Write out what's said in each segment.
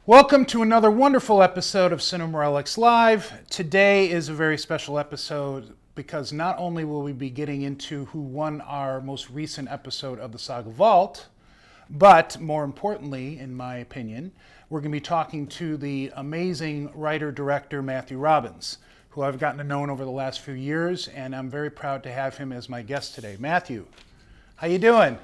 Welcome to another wonderful episode of Cinema Relics Live. Today is a very special episode because not only will we be getting into who won our most recent episode of the Saga Vault, but more importantly, in my opinion, we're going to be talking to the amazing writer-director Matthew Robbins, who I've gotten to know over the last few years, and I'm very proud to have him as my guest today. Matthew, how you doing?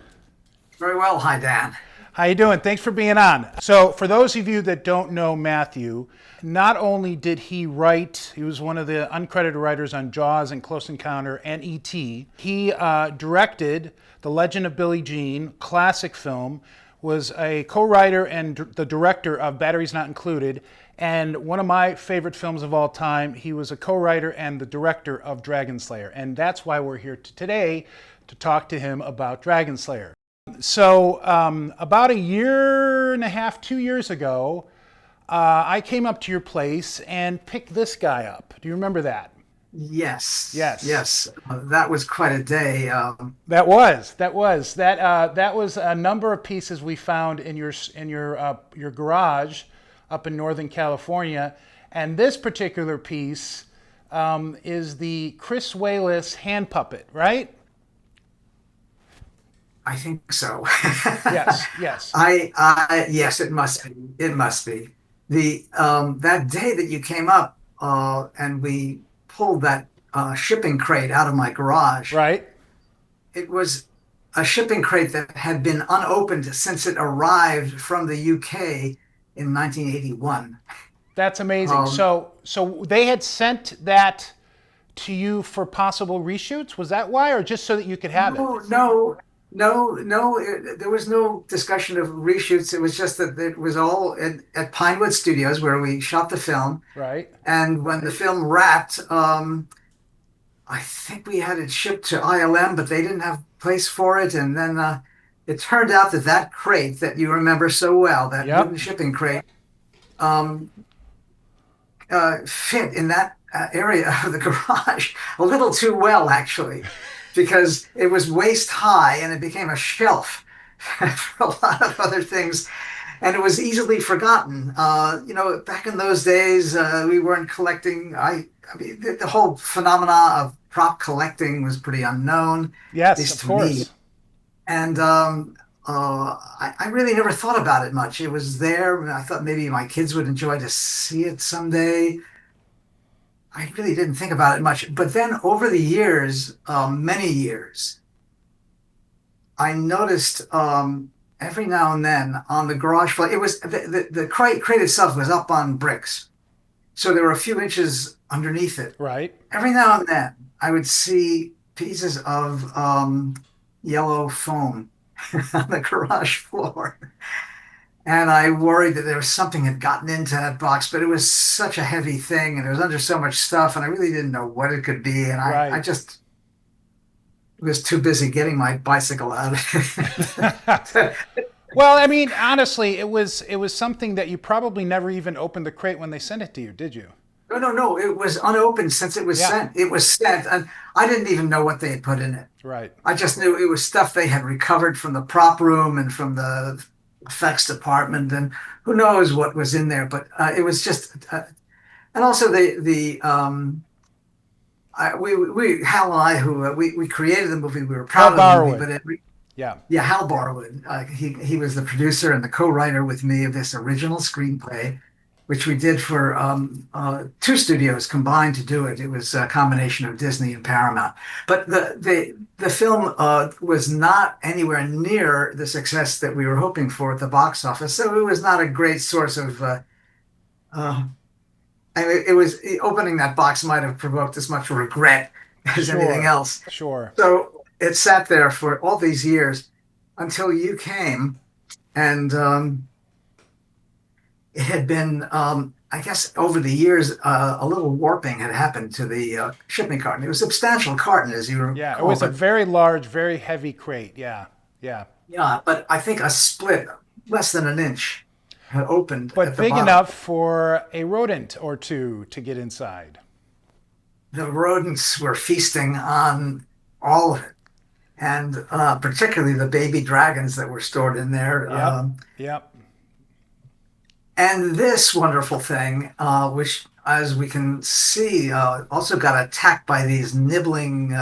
Very well. Hi, Dan. How you doing? Thanks for being on. So, for those of you that don't know Matthew, not only did he write, he was one of the uncredited writers on Jaws and Close Encounter and E.T. He directed The Legend of Billie Jean, classic film, was a co-writer and the director of Batteries Not Included, and one of my favorite films of all time. He was a co-writer and the director of Dragonslayer, and that's why we're here today to talk to him about Dragonslayer. So about a year and a half, 2 years ago, I came up to your place and picked this guy up. Do you remember that? Yes. Yes. Yes. That was quite a day. That was a number of pieces we found in your garage up in Northern California, and this particular piece is the Chris Walas hand puppet, right? I think so. Yes. Yes. Yes, it must be. It must be. That day that you came up, and we pulled that shipping crate out of my garage. Right. It was a shipping crate that had been unopened since it arrived from the UK in 1981. That's amazing. Um, So they had sent that to you for possible reshoots. Was that why, or just so that you could have it? no. There was no discussion of reshoots. It was just that it was all at Pinewood Studios where we shot the film. Right. And when the film wrapped, I think we had it shipped to ILM, but they didn't have a place for it. And then it turned out that that crate that you remember so well, that wooden Yep. shipping crate, um, fit in that area of the garage a little too well, actually, because it was waist high and it became a shelf for a lot of other things. And it was easily forgotten. Back in those days, we weren't collecting. I mean, the whole phenomena of prop collecting was pretty unknown, at Yes, least of to me. course. And I really never thought about it much. It was there. I thought maybe my kids would enjoy to see it someday. I really didn't think about it much. But then over the years, many years, I noticed every now and then on the garage floor, it was the crate itself was up on bricks. So there were a few inches underneath it. Right. Every now and then, I would see pieces of yellow foam on the garage floor. And I worried that there was something had gotten into that box, but it was such a heavy thing and it was under so much stuff, and I really didn't know what it could be. And I Right. just was too busy getting my bicycle out. Well, I mean, honestly, it was something that you probably never even opened the crate when they sent it to you, did you? No, no, no. It was unopened since it was Yeah. sent. It was sent, and I didn't even know what they had put in it. Right. I just knew it was stuff they had recovered from the prop room and from the effects department, and who knows what was in there. But it was just, and also we Hal and I, who we created the movie, we were Hal proud of the movie, Barwood. but Yeah. yeah, Hal Barwood. He was the producer and the co-writer with me of this original screenplay, which we did for two studios combined to do it. It was a combination of Disney and Paramount. But the film was not anywhere near the success that we were hoping for at the box office. So it was not a great source of. Uh, I mean, it was opening that box might have provoked as much regret as anything Sure. else. Sure. So it sat there for all these years until you came, and it had been, I guess, over the years, a little warping had happened to the shipping carton. It was a substantial carton, as you Yeah. It recall, was a but very large, very heavy crate. Yeah. Yeah. yeah, but I think a split less than an inch had opened But at the big bottom. enough for a rodent or two to get inside. The rodents were feasting on all of it, and particularly the baby dragons that were stored in there. Yep. Yep. And this wonderful thing, which, as we can see, also got attacked by these nibbling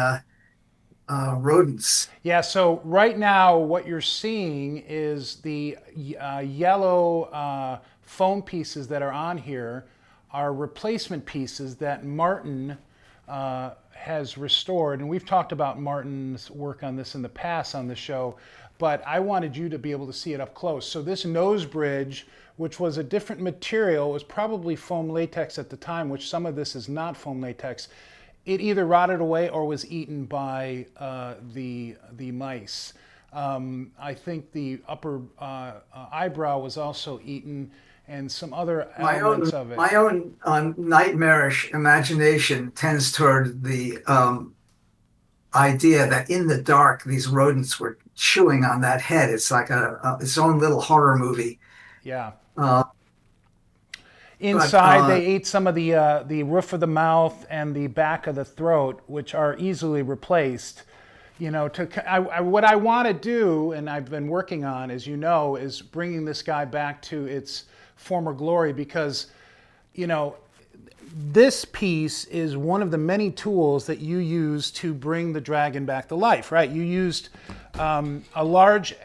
rodents. Yeah, so right now what you're seeing is the yellow foam pieces that are on here are replacement pieces that Martin has restored. And we've talked about Martin's work on this in the past on the show, but I wanted you to be able to see it up close. So this nose bridge, which was a different material, was probably foam latex at the time, which some of this is not foam latex. It either rotted away or was eaten by the mice. I think the upper eyebrow was also eaten, and some other elements of it. My own nightmarish imagination tends toward the idea that in the dark these rodents were chewing on that head. It's like its own little horror movie. Yeah. Uh, but Inside, they ate some of the roof of the mouth and the back of the throat, which are easily replaced. You know, what I want to do, and I've been working on, as you know, is bringing this guy back to its former glory, because, you know, this piece is one of the many tools that you use to bring the dragon back to life, right? You used a large,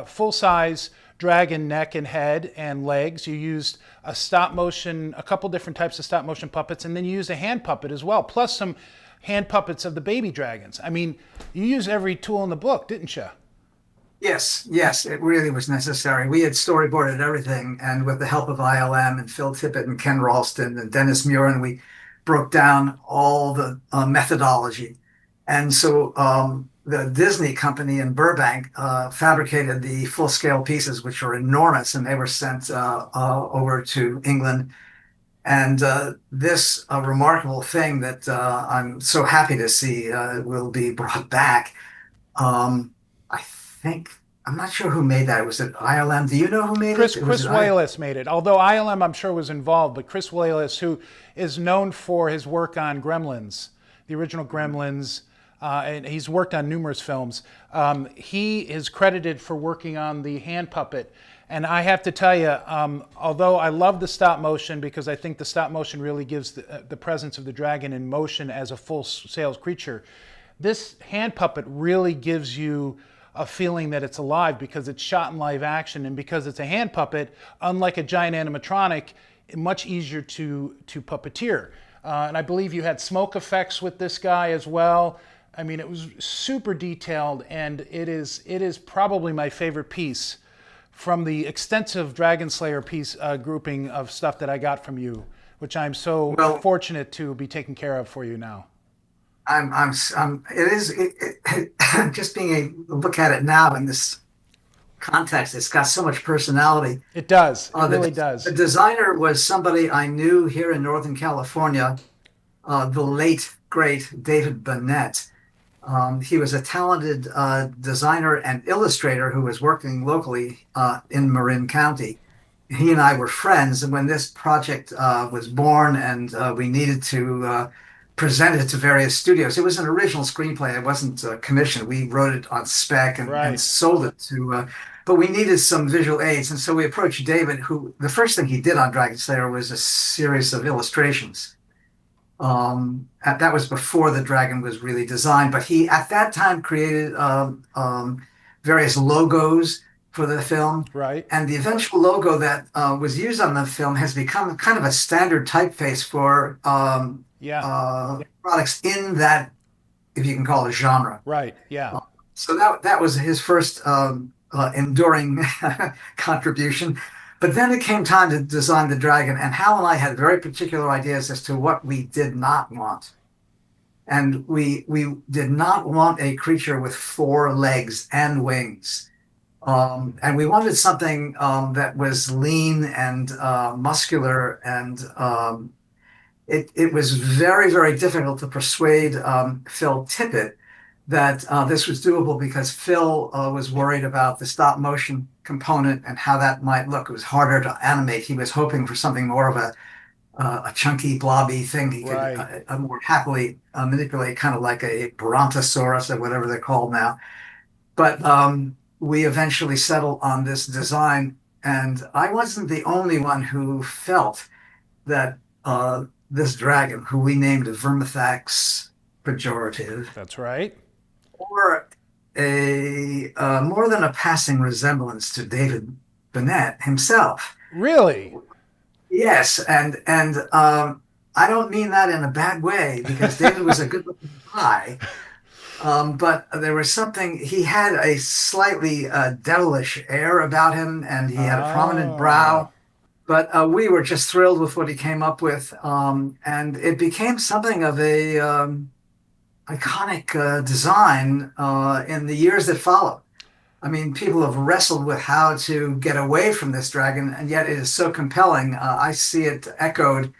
full-size dragon neck and head and legs. You used a stop motion, a couple different types of stop motion puppets, and then you used a hand puppet as well, plus some hand puppets of the baby dragons. I mean, you used every tool in the book, didn't you? yes, it really was necessary. We had storyboarded everything, and with the help of ILM and Phil Tippett and Ken Ralston and Dennis Murin, we broke down all the methodology. And so the Disney company in Burbank fabricated the full-scale pieces, which were enormous, and they were sent over to England. And this remarkable thing that I'm so happy to see will be brought back. I think I'm not sure who made that. Was it ILM? Do you know who made it? Was Chris it Walas made it. Although ILM, I'm sure, was involved, but Chris Walas, who is known for his work on Gremlins, the original Gremlins, and he's worked on numerous films. He is credited for working on the hand puppet. And I have to tell you, although I love the stop motion, because I think the stop motion really gives the presence of the dragon in motion as a full-scale creature, this hand puppet really gives you a feeling that it's alive, because it's shot in live action, and because it's a hand puppet, unlike a giant animatronic, much easier to puppeteer. And I believe you had smoke effects with this guy as well. I mean, it was super detailed, and it is probably my favorite piece from the extensive Dragonslayer piece grouping of stuff that I got from you, which I'm so fortunate to be taken care of for you now. just being a look at it now in this context, it's got so much personality. It does. It really does. The designer was somebody I knew here in Northern California, the late, great David Bennett. He was a talented designer and illustrator who was working locally in Marin County. He and I were friends, and when this project was born and we needed to present it to various studios, it was an original screenplay. It wasn't commissioned. We wrote it on spec and sold it to, but we needed some visual aids. And so we approached David, who the first thing he did on Dragonslayer was a series of illustrations. That was before the dragon was really designed, but he at that time created various logos for the film. Right. And the eventual logo that was used on the film has become kind of a standard typeface for products in that, if you can call it a genre. Right. Yeah. So that was his first enduring contribution. But then it came time to design the dragon, and Hal and I had very particular ideas as to what we did not want. And we did not want a creature with 4 legs and wings. And we wanted something that was lean and muscular, and it was very, very difficult to persuade Phil Tippett that this was doable, because Phil was worried about the stop motion component and how that might look. It was harder to animate. He was hoping for something more of a chunky, blobby thing he could more happily manipulate, kind of like a brontosaurus or whatever they're called now. But we eventually settled on this design, And I wasn't the only one who felt that this dragon, who we named Vermithrax Pejorative, That's right. bore a more than a passing resemblance to David Bennett himself. Really? Yes, and I don't mean that in a bad way because David was a good-looking guy, but there was something. He had a slightly devilish air about him, and he had a prominent Oh, brow. But we were just thrilled with what he came up with, and it became something of a iconic design in the years that followed. I mean, people have wrestled with how to get away from this dragon, and yet it is so compelling. I see it echoed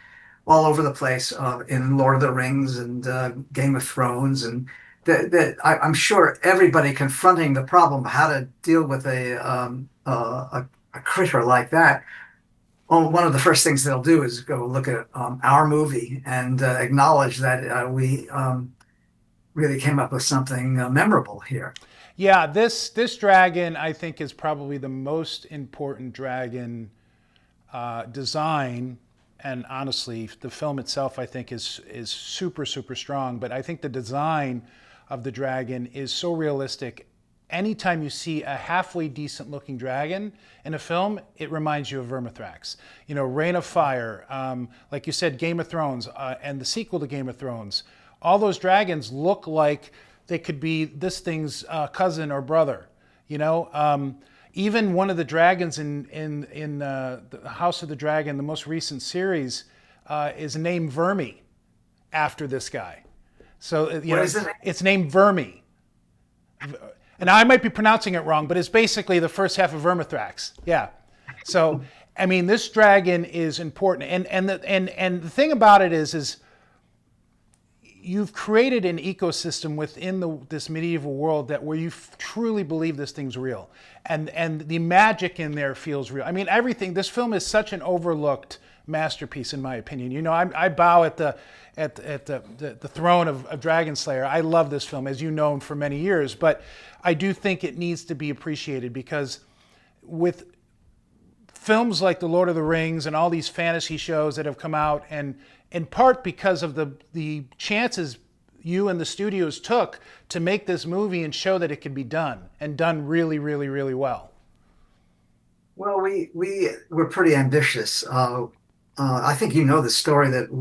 all over the place in Lord of the Rings and Game of Thrones, and I'm sure everybody confronting the problem of how to deal with a critter like that. Well, one of the first things they'll do is go look at our movie and acknowledge that we really came up with something memorable here. yeah. This dragon, I think, is probably the most important dragon design. And honestly, the film itself, I think, is super super strong. But I think the design of the dragon is so realistic. Anytime you see a halfway decent looking dragon in a film, it reminds you of Vermithrax. You know, Reign of Fire, like you said, Game of Thrones, and the sequel to Game of Thrones. All those dragons look like they could be this thing's cousin or brother. You know, even one of the dragons in the House of the Dragon, the most recent series, is named Vermi after this guy. So What is it? it's named Vermi. And I might be pronouncing it wrong, but it's basically the first half of Vermithrax. Yeah. So, I mean, this dragon is important, and the thing about it is you've created an ecosystem within this medieval world that where you truly believe this thing's real, and the magic in there feels real. I mean, everything. This film is such an overlooked masterpiece, in my opinion. You know, I bow at the throne of Dragonslayer. I love this film, as you know, for many years, but I do think it needs to be appreciated because with films like The Lord of the Rings and all these fantasy shows that have come out, and in part because of the chances you and the studios took to make this movie and show that it could be done, and done really, really, really well. Well, we were pretty ambitious. I think you know the story that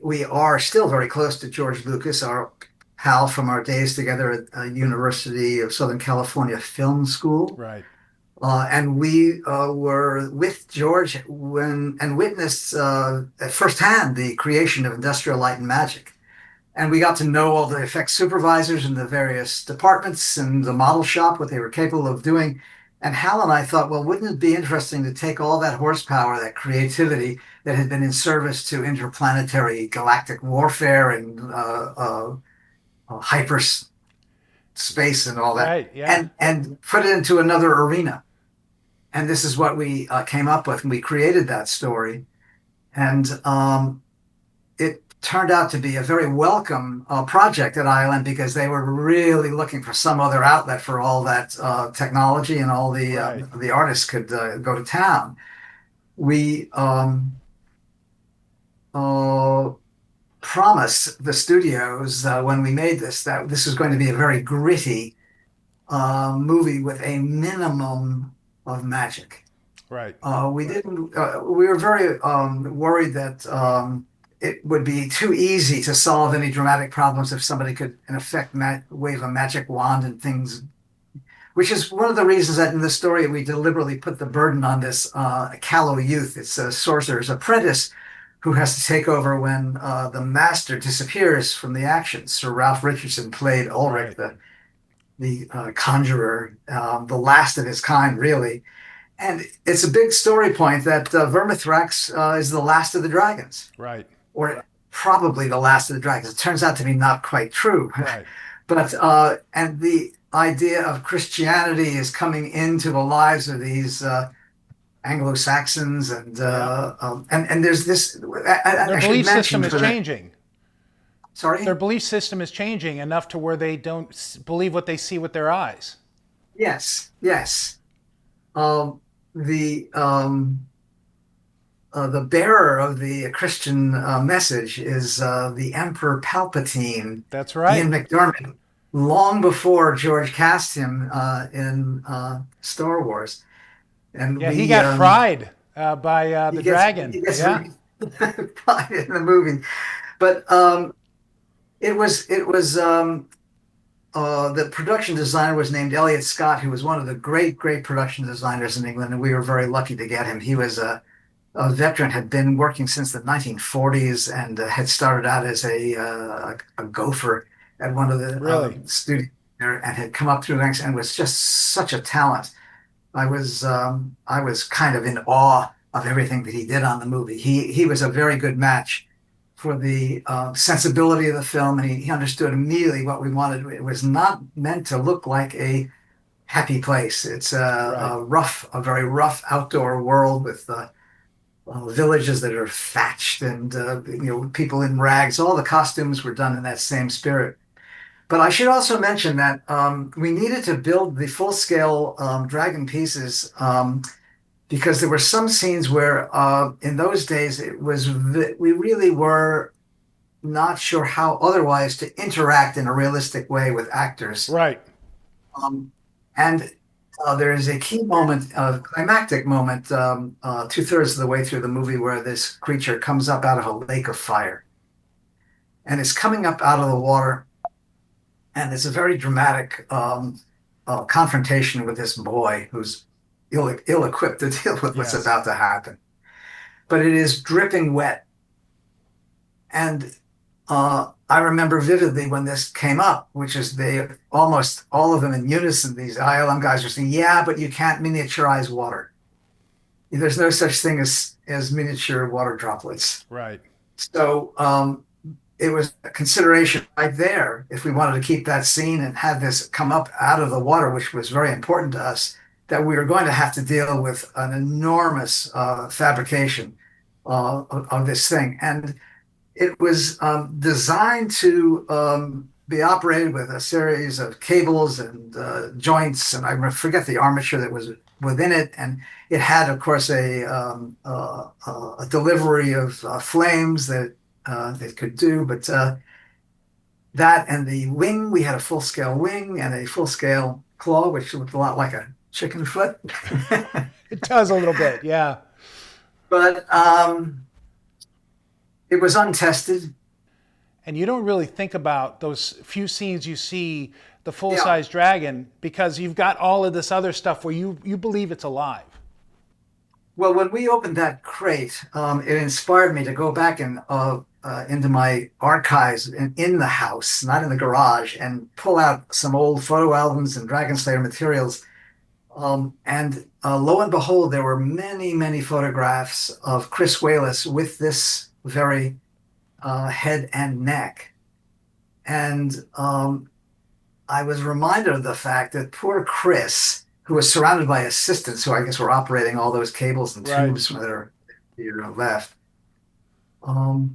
we are still very close to George Lucas, our pal from our days together at University of Southern California Film School. Right. And we were with George and witnessed at firsthand the creation of Industrial Light and Magic. And we got to know all the effects supervisors in the various departments and the model shop, what they were capable of doing. And Hal and I thought, well, wouldn't it be interesting to take all that horsepower, that creativity that had been in service to interplanetary galactic warfare and hyperspace and all that, Right. Yeah. and put it into another arena. And this is what we came up with, and we created that story. And it turned out to be a very welcome project at ILM because they were really looking for some other outlet for all that technology, and all Right. the artists could go to town. We uh, promised the studios when we made this that this was going to be a very gritty movie with a minimum of magic. Right. We didn't. We were very worried that it would be too easy to solve any dramatic problems if somebody could, in effect, wave a magic wand and things. Which is one of the reasons that in the story we deliberately put the burden on this callow youth. It's a sorcerer's apprentice who has to take over when the master disappears from the action. Sir Ralph Richardson played Ulrich, Right. the conjurer, the last of his kind, really. And it's a big story point that Vermithrax is the last of the dragons, Right. or probably the last of the dragons. It turns out to be not quite true. Right. But and the idea of Christianity is coming into the lives of these Anglo-Saxons, Yep. And there's this. Their I should belief mention system is for the changing. Their sorry. belief system is changing enough to where they don't believe what they see with their eyes. Yes, yes. Um, the the bearer of the Christian message is the Emperor Palpatine, That's Ian right. McDiarmid, long before George cast him in Star Wars. And Yeah, he we got fried by the he dragon. gets Yeah, right in the movie, but it was the production designer was named Elliot Scott, who was one of the great production designers in England, and we were very lucky to get him. He was a veteran, had been working since the 1940s, and had started out as a gopher at one of the really. studios there, and had come up through the ranks and was just such a talent. I was kind of in awe of everything that he did on the movie. He was a very good match for the sensibility of the film, and he understood immediately what we wanted. It was not meant to look like a happy place. It's Right. a very rough outdoor world with villages that are thatched and people in rags. All the costumes were done in that same spirit. But I should also mention that we needed to build the full-scale dragon pieces because there were some scenes where, in those days, we really were not sure how otherwise to interact in a realistic way with actors. Right. Um, and there is a key moment, a climactic moment, two-thirds of the way through the movie, where this creature comes up out of a lake of fire, and it's coming up out of the water, and it's a very dramatic confrontation with this boy who's ill-equipped to deal with what's Yes. about to happen. But it is dripping wet, and I remember vividly when this came up, which is they almost all of them in unison. These ILM guys are saying, "Yeah, but you can't miniaturize water. There's no such thing as miniature water droplets." Right. So it was a consideration right there if we wanted to keep that scene and have this come up out of the water, which was very important to us, that we were going to have to deal with an enormous fabrication of this thing. And it was designed to be operated with a series of cables and joints, and I forget the armature that was within it. And it had, of course, a delivery of flames that it could do. But that and the wing, we had a full scale wing and a full scale claw, which looked a lot like a chicken foot. It does a little bit. Yeah. But it was untested. And you don't really think about those few scenes you see the full Yeah. size dragon because you've got all of this other stuff where you believe it's alive. Well, when we opened that crate, it inspired me to go back and into my archives in the house, not in the garage, and pull out some old photo albums and Dragonslayer materials. And lo and behold, there were many photographs of Chris Walas with this very head and neck. And I was reminded of the fact that poor Chris, who was surrounded by assistants who I guess were operating all those cables and Right. tubes that are left,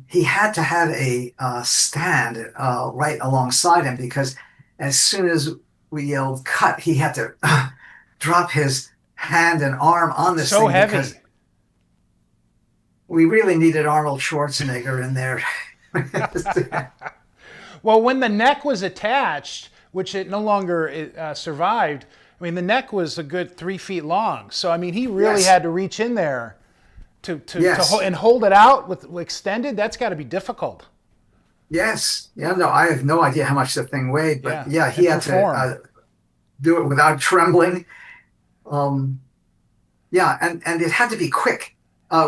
he had to have a stand right alongside him because as soon as we yelled cut, he had to drop his hand and arm on this So thing because heavy. we really needed Arnold Schwarzenegger in there. Well, when the neck was attached, which it no longer survived, I mean, the neck was a good 3 feet long. So, I mean, he really Yes, had to reach in there yes. and hold it out with extended. That's got to be difficult. Yes. Yeah, no, I have no idea how much the thing weighed, but Yeah. yeah, he And had to perform. do it without trembling. Um, yeah, and it had to be quick.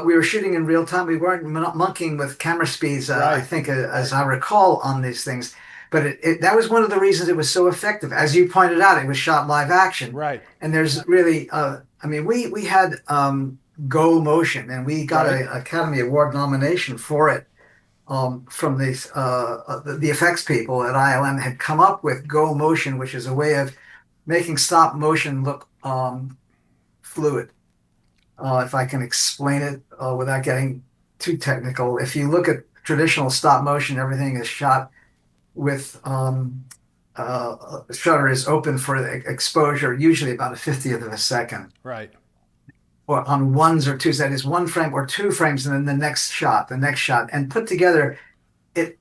We were shooting in real time. We weren't monkeying with camera speeds, I Right. think, as I recall, on these things. But that was one of the reasons it was so effective. As you pointed out, it was shot live action. Right. And there's really, I mean, we had Go Motion, and we got Right. an Academy Award nomination for it from the effects people at ILM had come up with Go Motion, which is a way of making stop motion look fluid. If I can explain it without getting too technical, if you look at traditional stop motion, everything is shot with shutter is open for exposure, usually about a 50th of a second, Right. or on ones or twos. That is one frame or two frames, and then the next shot, and put together, it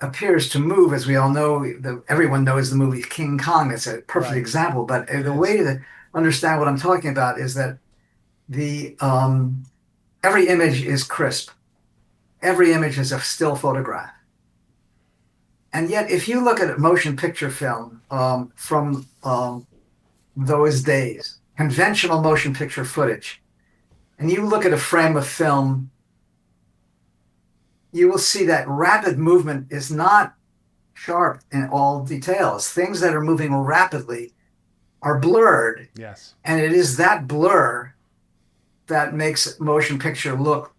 appears to move, as we all know. Everyone knows the movie King Kong. It's a perfect Right. example. But It the is. way to understand what I'm talking about is that the every image is crisp. Every image is a still photograph. And yet, if you look at a motion picture film from those days, conventional motion picture footage, and you look at a frame of film, you will see that rapid movement is not sharp in all details. Things that are moving rapidly are blurred, Yes. and it is that blur that makes motion picture look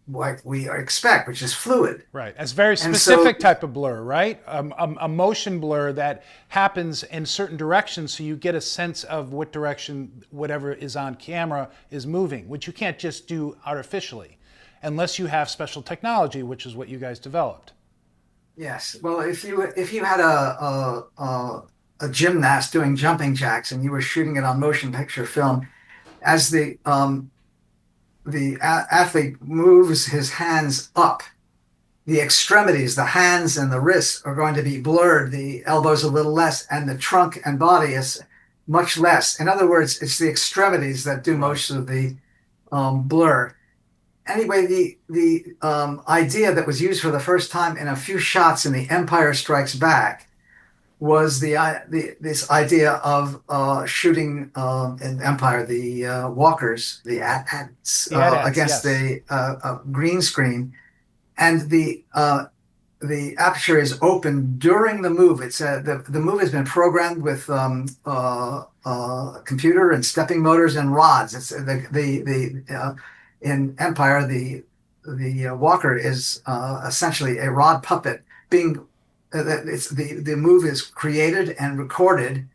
like we expect, which is fluid. Right. It's a very And so, specific type of blur, right? A motion blur that happens in certain directions, so you get a sense of what direction whatever is on camera is moving, which you can't just do artificially, unless you have special technology, which is what you guys developed. yes, well, if you had a gymnast doing jumping jacks and you were shooting it on motion picture film, as the athlete moves his hands up, the extremities, the hands and the wrists are going to be blurred. The elbows a little less, and the trunk and body is much less. In other words, it's the extremities that do Right. most of the blur. Anyway, the idea that was used for the first time in a few shots in The Empire Strikes Back was this idea of shooting in Empire the walkers, the ants, The AT-ATs, against yes. a green screen, and the aperture is open during the move. It's the move has been programmed with computer and stepping motors and rods. It's the in Empire the walker is essentially a rod puppet being. It's the move is created and recorded.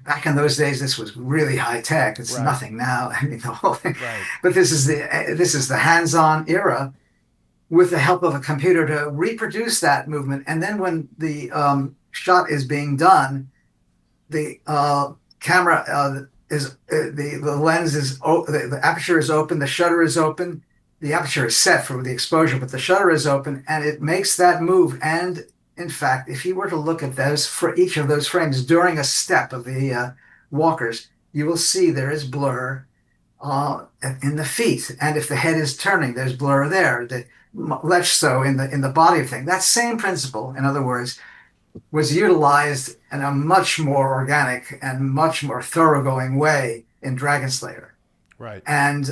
Back in those days, this was really high tech. It's Right. nothing now. I mean, the whole thing. Right. But this is the hands-on era with the help of a computer to reproduce that movement. And then when the shot is being done, the camera is the lens is the aperture is open, the shutter is open, the aperture is set for the exposure, but the shutter is open, and it makes that move. And in fact, if you were to look at those for each of those frames during a step of the walkers, you will see there is blur in the feet, and if the head is turning, there's blur there. Less so in the body of thing. That same principle, in other words, was utilized in a much more organic and much more thoroughgoing way in Dragonslayer. Right. And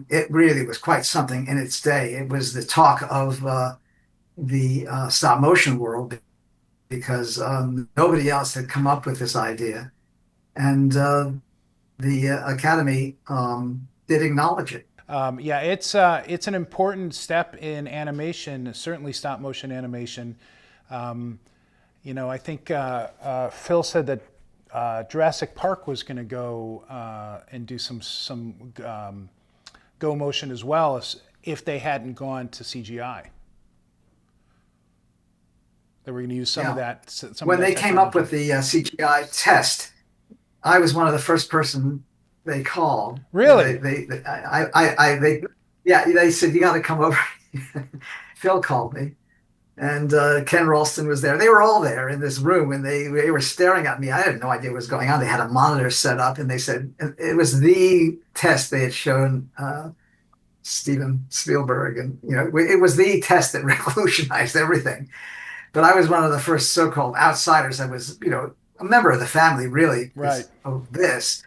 it really was quite something in its day. It was the talk of the stop motion world because nobody else had come up with this idea. And the Academy did acknowledge it. Yeah, it's an important step in animation, certainly stop motion animation. I think Phil said that Jurassic Park was going to go and do some go motion as well if they hadn't gone to CGI. They were going to use some of Yeah. that some of When that they came up technology. with the CGI test, I was one of the first person they called. Really? Yeah, they said, you got to come over. Phil called me, and Ken Ralston was there. They were all there in this room, and they were staring at me. I had no idea what was going on. They had a monitor set up, and they said it was the test they had shown Steven Spielberg, and it was the test that revolutionized everything. But I was one of the first so-called outsiders. I was, a member of the family, really, Right. of this.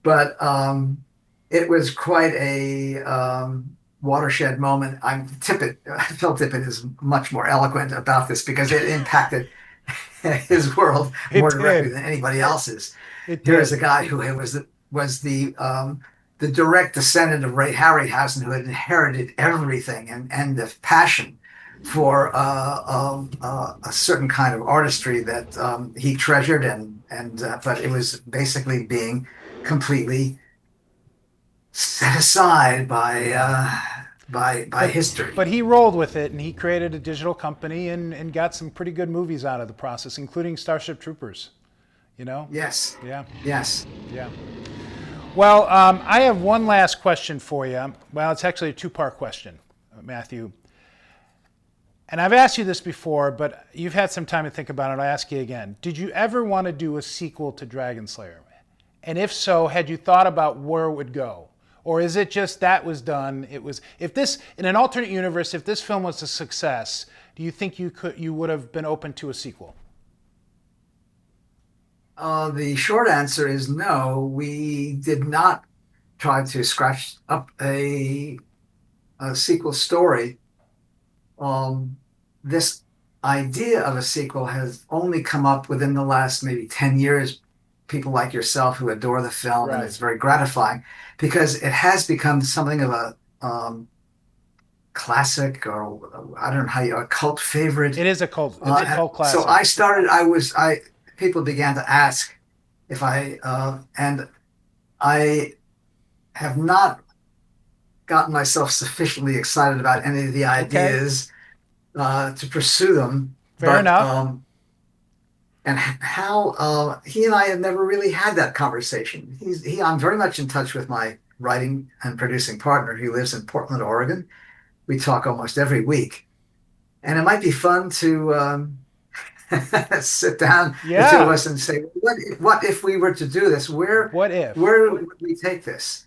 But it was quite a watershed moment. Tippett, Phil Tippett is much more eloquent about this because it impacted his world It more directly did. than anybody else's. It Here is a did. guy who was the direct descendant of Ray Harryhausen, who had inherited everything and the passion for a certain kind of artistry that he treasured, and but it was basically being completely set aside by Yeah. by history. But he rolled with it and he created a digital company and got some pretty good movies out of the process, including Starship Troopers. You know? Yes, Yeah, yes. yeah. Well, I have one last question for you. Well, it's actually a two-part question, Matthew. And I've asked you this before, but you've had some time to think about it. I'll ask you again. Did you ever want to do a sequel to Dragonslayer? And if so, had you thought about where it would go? Or is it just that was done? It was, if this, in an alternate universe, if this film was a success, do you think you would have been open to a sequel? The short answer is no. We did not try to scratch up a sequel story. This idea of a sequel has only come up within the last maybe 10 years. People like yourself who adore the film, and Right. it's very gratifying because it has become something of a classic, or I don't know how you, a cult favorite. It is a cult. It's a cult So classic. I started. People began to ask if and I have not gotten myself sufficiently excited about any of the Okay. ideas to pursue them. Fair But enough. and how he and I have never really had that conversation. I'm very much in touch with my writing and producing partner who lives in Portland, Oregon. We talk almost every week, and it might be fun to sit down, the two of Yeah. us, and say, what if we were to do this? What if? Where would we take this?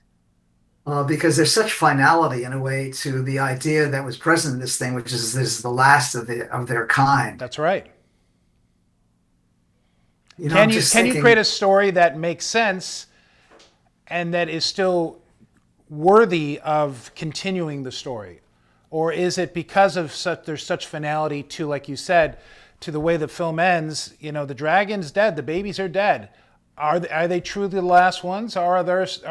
Because there's such finality in a way to the idea that was present in this thing, which is this is the last of their kind. That's right. I'm just Can you create thinking, a story that makes sense and that is still worthy of continuing the story? Or is it because of there's such finality to, like you said, to the way the film ends, the dragon's dead, the babies are dead. Are they truly the last ones, or are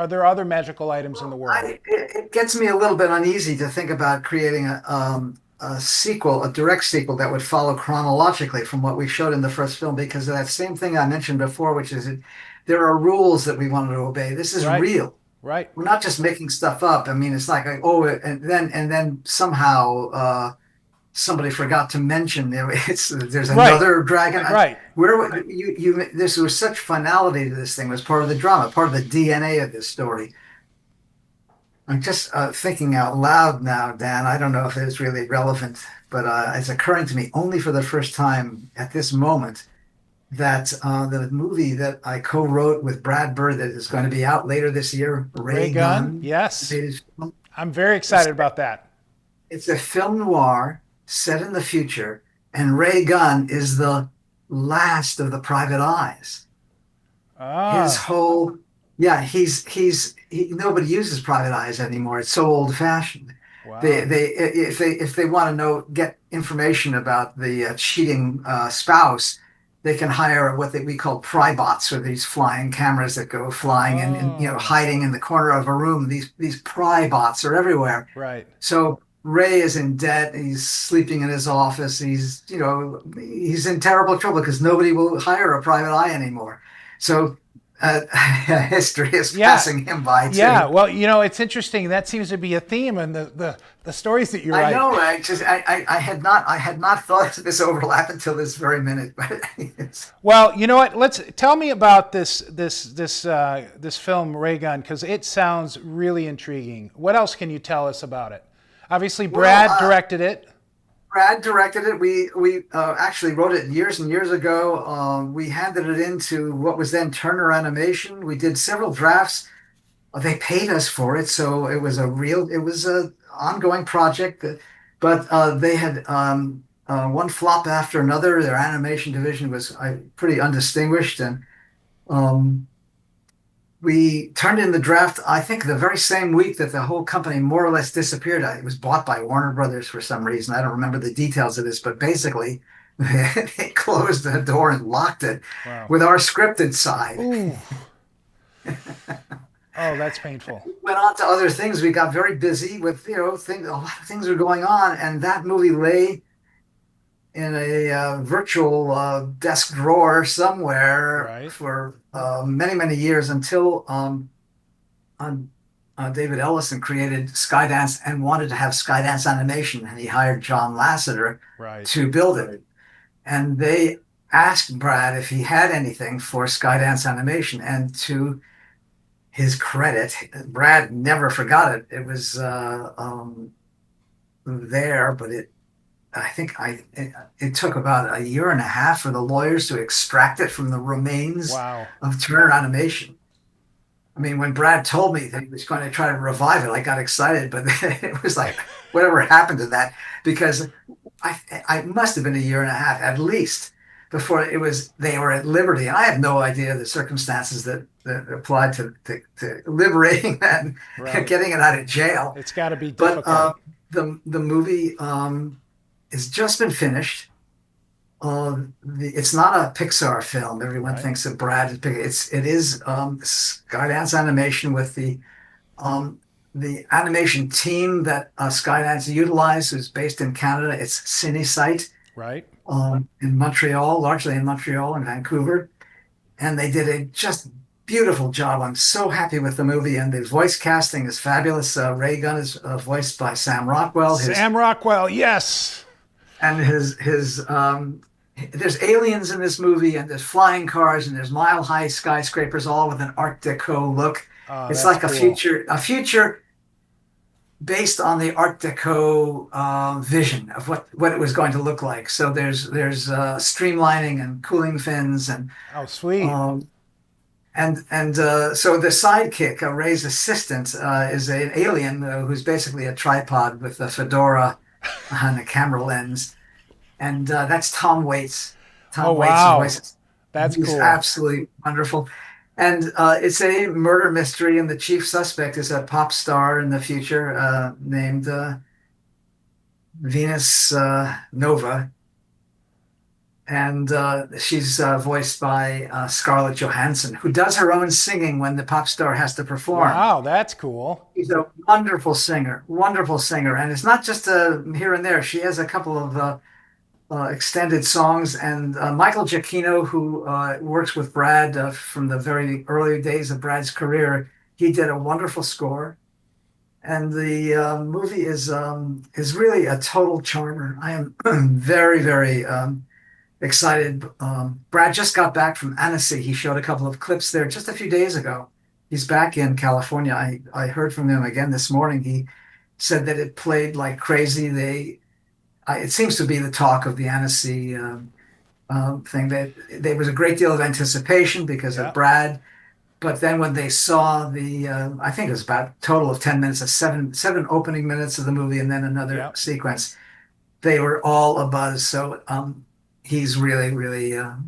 there other magical items in the world? it gets me a little bit uneasy to think about creating a sequel, a direct sequel that would follow chronologically from what we showed in the first film, because of that same thing I mentioned before, which is that there are rules that we wanted to obey. This is Right, real. right, We're not just making stuff up. I mean, it's like, oh, and then somehow somebody forgot to mention there's right, another dragon. right. Where you this was such finality to this thing, was part of the drama, part of the DNA of this story. I'm just thinking out loud now, Dan. I don't know if it's really relevant, but it's occurring to me only for the first time at this moment that the movie that I co-wrote with Brad Bird, that is going to be out later this year, Ray Ray Gunn, Gunn, yes. made his film. I'm very It's, excited about that. it's a film noir set in the future, and Ray Gunn is the last of the private eyes. His Ah, whole, yeah, nobody uses private eyes anymore. It's so old fashioned. wow. If they want to get information about the cheating spouse, they can hire what we call prybots, or these flying cameras that go flying and Oh, hiding in the corner of a room. These prybots are everywhere. right. So Ray is in debt. He's sleeping in his office. He's in terrible trouble because nobody will hire a private eye anymore. So history is Yeah, passing him by yeah. too. Well, it's interesting. That seems to be a theme in the stories that you I write. know. I had not thought of this overlap until this very minute. But Well, you know what? Let's tell me about this film Ray Gun, because it sounds really intriguing. What else can you tell us about it? Obviously, well, Brad directed it. Brad directed it. We actually wrote it years and years ago. We handed it into what was then Turner Animation. We did several drafts. They paid us for it, so it was a ongoing project. But they had one flop after another. Their animation division was pretty undistinguished, and um, we turned in the draft, I think, the very same week that the whole company more or less disappeared. It was bought by Warner Brothers for some reason. I don't remember the details of this, but basically, they closed the door and locked it Wow. with our script inside. Ooh. Oh, that's painful. Went on to other things. We got very busy with, things. A lot of things were going on, and that movie lay in a virtual desk drawer somewhere Right. for many, many years until David Ellison created Skydance and wanted to have Skydance animation, and he hired John Lasseter Right. to build it. And they asked Brad if he had anything for Skydance animation, and to his credit, Brad never forgot it. It was there, but I think it took about a year and a half for the lawyers to extract it from the remains Wow. of Turner Animation. I mean, when Brad told me that he was going to try to revive it, I got excited, but it was like, whatever happened to that? Because I must have been a year and a half at least before they were at liberty. And I had no idea the circumstances that applied to liberating that and Right. getting it out of jail. It's got to be But difficult. the movie has just been finished. It's not a Pixar film. Everyone Right. thinks that Brad is big. It is Skydance Animation with the animation team that Skydance utilized is based in Canada. It's CineSite Right. in Montreal, largely in Montreal and Vancouver, and they did a just beautiful job. I'm so happy with the movie, and the voice casting is fabulous. Ray Gunn is voiced by Sam Rockwell. His Sam Rockwell. Yes. and his there's aliens in this movie, and there's flying cars, and there's mile high skyscrapers, all with an Art Deco look. Oh, It's that's like cool. a future based on the Art Deco vision of what it was going to look like. So there's streamlining and cooling fins, Oh, sweet. um, so the sidekick, Ray's assistant, is an alien who's basically a tripod with a fedora and a camera lens, and that's Tom Waits. Oh, Tom Waits' wow. voice. That's He's cool. absolutely wonderful. And it's a murder mystery, and the chief suspect is a pop star in the future named Venus Nova. And she's voiced by Scarlett Johansson, who does her own singing when the pop star has to perform. Wow, that's cool. She's a wonderful singer. And it's not just here and there. She has a couple of extended songs. And Michael Giacchino, who works with Brad from the very early days of Brad's career, he did a wonderful score. And the movie is really a total charmer. I am very excited. Brad just got back from Annecy. He showed a couple of clips there just a few days ago. He's back in California. I heard from him again this morning. He said that it played like crazy. It seems to be the talk of the Annecy thing. That there was a great deal of anticipation because of Yeah. Brad. But then when they saw I think it was about a total of 10 minutes, of seven opening minutes of the movie, and then another Yeah. sequence, they were all abuzz. So he's really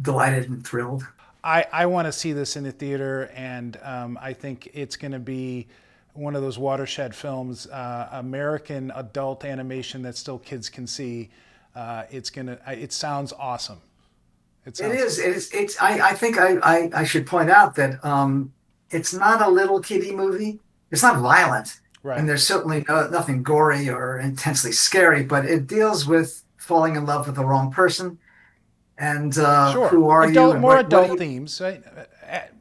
delighted and thrilled. I want to see this in the theater, and I think it's going to be one of those watershed films, American adult animation that still kids can see. It sounds awesome. It It sounds is. It's. I think I should point out that it's not a little kiddie movie. It's not violent, and right. there's certainly nothing gory or intensely scary. But it deals with falling in love with the wrong person, and Sure. who are you, Adult, and more what do adult you? themes. Right?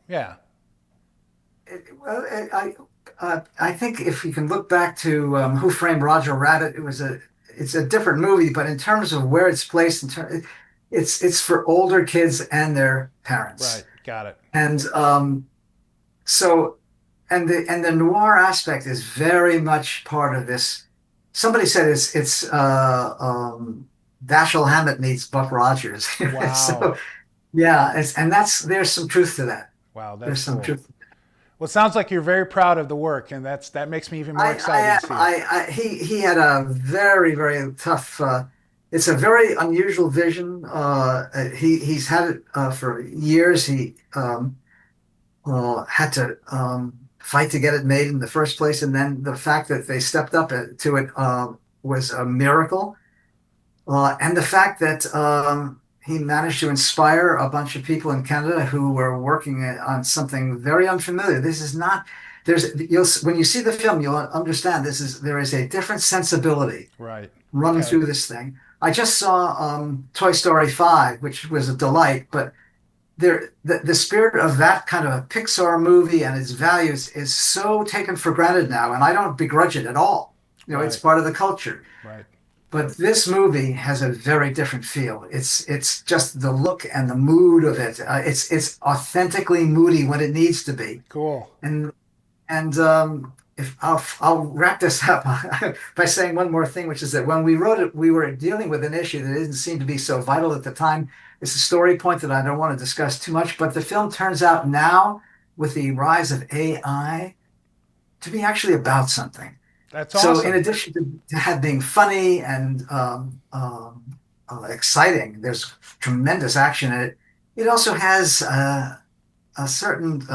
Yeah. Well, I think if you can look back to Who Framed Roger Rabbit, it's a different movie, but in terms of where it's placed, it's for older kids and their Right. parents, Got it. and so the noir aspect is very much part of this. Somebody said it's Dashiell Hammett meets Buck Rogers. Wow. So yeah, and there's some truth to that. Wow. That's There's some cool. truth. Well, it sounds like you're very proud of the work, and that makes me even more I excited am. to see it. He had a very tough. It's a very unusual vision. He's had it for years. He had to fight to get it made in the first place, and then the fact that they stepped up to it was a miracle. And the fact that he managed to inspire a bunch of people in Canada who were working on something very unfamiliar. This is not, when you see the film, you'll understand there is a different sensibility Right. running Okay. through this thing. I just saw Toy Story 5, which was a delight, but the spirit of that kind of a Pixar movie and its values is so taken for granted now, and I don't begrudge it at all. It's Right. part of the culture. Right. But this movie has a very different feel. It's just the look and the mood of it. It's authentically moody when it needs to be. Cool. And and if I'll wrap this up by saying one more thing, which is that when we wrote it, we were dealing with an issue that didn't seem to be so vital at the time. It's a story point that I don't want to discuss too much, but the film turns out now, with the rise of AI, to be actually about something. That's So, in awesome. addition to have being funny and exciting, there's tremendous action in it. It also has a certain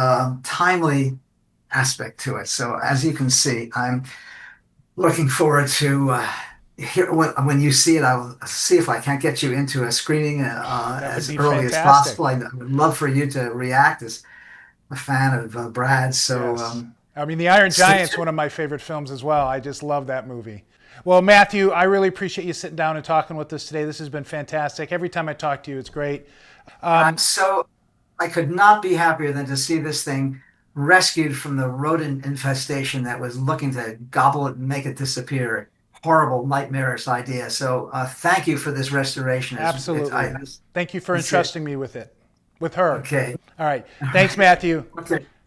timely aspect to it. So, as you can see, I'm looking forward to when you see it. I'll see if I can't get you into a screening That would as be early as fantastic. possible. I would love for you to react as a fan of Brad. So, Yes. I mean, The Iron stay Giant's tuned. one of my favorite films as well. I just love that movie. Well, Matthew, I really appreciate you sitting down and talking with us today. This has been fantastic. Every time I talk to you, it's great. I'm so I could not be happier than to see this thing rescued from the rodent infestation that was looking to gobble it and make it disappear. Horrible, nightmarish idea. So thank you for this restoration. Absolutely. Thank you for It's it. entrusting me with it, with her. Okay. All right. Thanks, Matthew. Okay.